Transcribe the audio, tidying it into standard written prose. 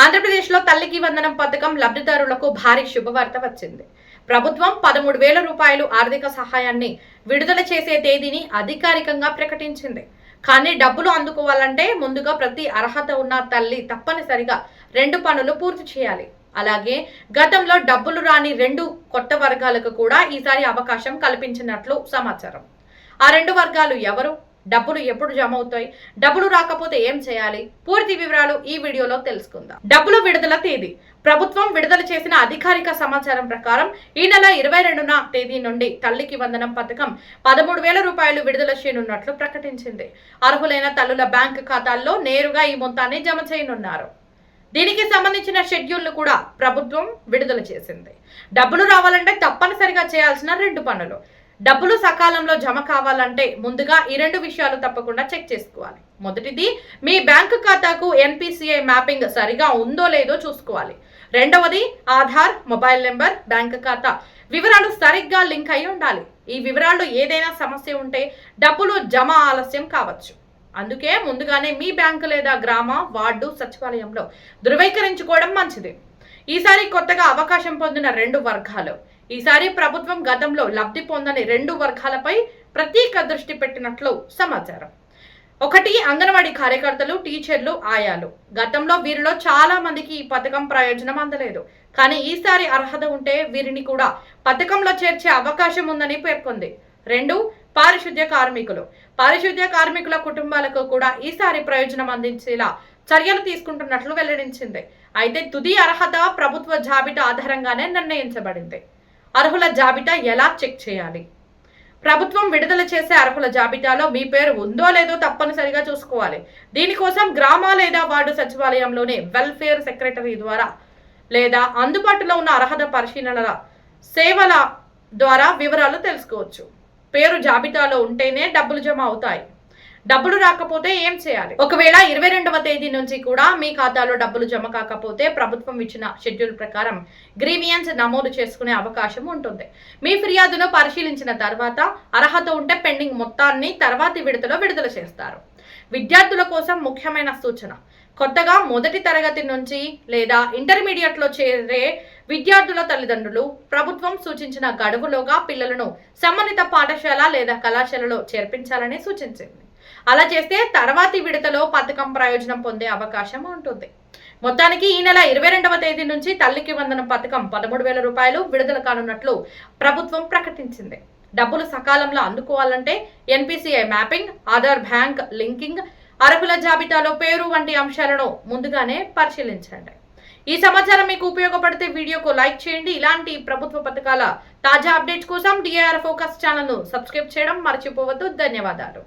ఆంధ్రప్రదేశ్లో తల్లికి వందనం పథకం లబ్ధిదారులకు భారీ శుభవార్త వచ్చింది. ప్రభుత్వం 13,000 రూపాయలు ఆర్థిక సహాయాన్ని విడుదల చేసే తేదీని అధికారికంగా ప్రకటించింది. కానీ డబ్బులు అందుకోవాలంటే ముందుగా ప్రతి అర్హత ఉన్న తల్లి తప్పనిసరిగా 2 పనులు పూర్తి చేయాలి. అలాగే గతంలో డబ్బులు రాని 2 కొత్త వర్గాలకు కూడా ఈసారి అవకాశం కల్పించినట్లు సమాచారం. ఆ 2 వర్గాలు ఎవరు? డబ్బులు ఎప్పుడు జమ అవుతాయి? డబ్బులు రాకపోతే ఏం చేయాలి? పూర్తి వివరాలు ఈ వీడియోలో తెలుసుకుందాం. డబ్బులు విడుదల తేదీ. ప్రభుత్వం విడుదల చేసిన అధికారిక సమాచారం ప్రకారం ఈ నెల 22న తేదీ నుండి తల్లికి వందనం పథకం 13,000 రూపాయలు విడుదల చేయనున్నట్లు ప్రకటించింది. అర్హులైన తల్లుల బ్యాంకు ఖాతాల్లో నేరుగా ఈ మొత్తాన్ని జమ చేయనున్నారు. దీనికి సంబంధించిన షెడ్యూల్ కూడా ప్రభుత్వం విడుదల చేసింది. డబ్బులు రావాలంటే తప్పనిసరిగా చేయాల్సిన 2 పనులు. డబ్బులు సకాలంలో జమ కావాలంటే ముందుగా ఈ 2 విషయాలు తప్పకుండా చెక్ చేసుకోవాలి. మొదటిది, మీ బ్యాంకు ఖాతాకు NPCI మ్యాపింగ్ సరిగా ఉందో లేదో చూసుకోవాలి. రెండవది, ఆధార్, మొబైల్ నెంబర్, బ్యాంకు ఖాతా వివరాలు సరిగ్గా లింక్ అయి ఉండాలి. ఈ వివరాల్లో ఏదైనా సమస్య ఉంటే డబ్బులు జమ ఆలస్యం కావచ్చు. అందుకే ముందుగానే మీ బ్యాంకు లేదా గ్రామ, వార్డు సచివాలయంలో ధృవీకరించుకోవడం మంచిది. ఈసారి కొత్తగా అవకాశం పొందిన 2 వర్గాలు. ఈసారి ప్రభుత్వం గతంలో లబ్ధి పొందని 2 వర్గాలపై ప్రత్యేక దృష్టి పెట్టినట్లు సమాచారం. 1, అంగన్వాడీ కార్యకర్తలు, టీచర్లు, ఆయాలు. గతంలో వీరిలో చాలా మందికి ఈ పథకం ప్రయోజనం అందలేదు. కానీ ఈసారి అర్హత ఉంటే వీరిని కూడా పథకంలో చేర్చే అవకాశం ఉందని పేర్కొంది. 2, పారిశుద్ధ్య కార్మికులు. పారిశుద్ధ్య కార్మికుల కుటుంబాలకు కూడా ఈసారి ప్రయోజనం అందించేలా చర్యలు తీసుకుంటున్నట్లు వెల్లడించింది. అయితే తుది అర్హత ప్రభుత్వ జాబితా ఆధారంగానే నిర్ణయించబడింది. అర్హుల జాబితా ఎలా చెక్ చేయాలి? ప్రభుత్వం విడుదల చేసే అర్హుల జాబితాలో మీ పేరు ఉందో లేదో తప్పనిసరిగా చూసుకోవాలి. దీనికోసం గ్రామ లేదా వార్డు సచివాలయంలోని వెల్ఫేర్ సెక్రటరీ ద్వారా లేదా అందుబాటులో ఉన్న అర్హత పరిశీలనల సేవల ద్వారా వివరాలు తెలుసుకోవచ్చు. పేరు జాబితాలో ఉంటేనే డబ్బులు జమ అవుతాయి. డబ్బులు రాకపోతే ఏం చేయాలి? ఒకవేళ 22వ తేదీ నుంచి కూడా మీ ఖాతాలో డబ్బులు జమ కాకపోతే ప్రభుత్వం ఇచ్చిన షెడ్యూల్ ప్రకారం గ్రీవియన్స్ నమోదు చేసుకునే అవకాశం ఉంటుంది. మీ ఫిర్యాదును పరిశీలించిన తర్వాత అర్హత ఉంటే పెండింగ్ మొత్తాన్ని తర్వాతి విడతలో విడుదల చేస్తారు. విద్యార్థుల కోసం ముఖ్యమైన సూచన. కొత్తగా మొదటి తరగతి నుంచి లేదా ఇంటర్మీడియట్లో చేరే విద్యార్థుల తల్లిదండ్రులు ప్రభుత్వం సూచించిన గడువులోగా పిల్లలను సంబంధిత పాఠశాల లేదా కళాశాలలో చేర్పించాలని సూచించింది. అలా చేస్తే తర్వాతి విడతలో పథకం ప్రయోజనం పొందే అవకాశం ఉంటుంది. మొత్తానికి ఈ నెల 22వ తేదీ నుంచి తల్లికి వందనం పథకం 13,000 రూపాయలు విడుదల కానున్నట్లు ప్రభుత్వం ప్రకటించింది. డబ్బులు సకాలంలో అందుకోవాలంటే NPCI mapping, Aadhaar bank linking, అర్హుల జాబితాలో పేరు వంటి అంశాలను ముందుగానే పరిశీలించండి. ఈ సమాచారం మీకు ఉపయోగపడితే వీడియోకు లైక్ చేయండి. ఇలాంటి ప్రభుత్వ పథకాల తాజా అప్డేట్స్ కోసం DIR ఫోకస్ ఛానల్ను సబ్స్క్రైబ్ చేయడం మర్చిపోవద్దు. ధన్యవాదాలు.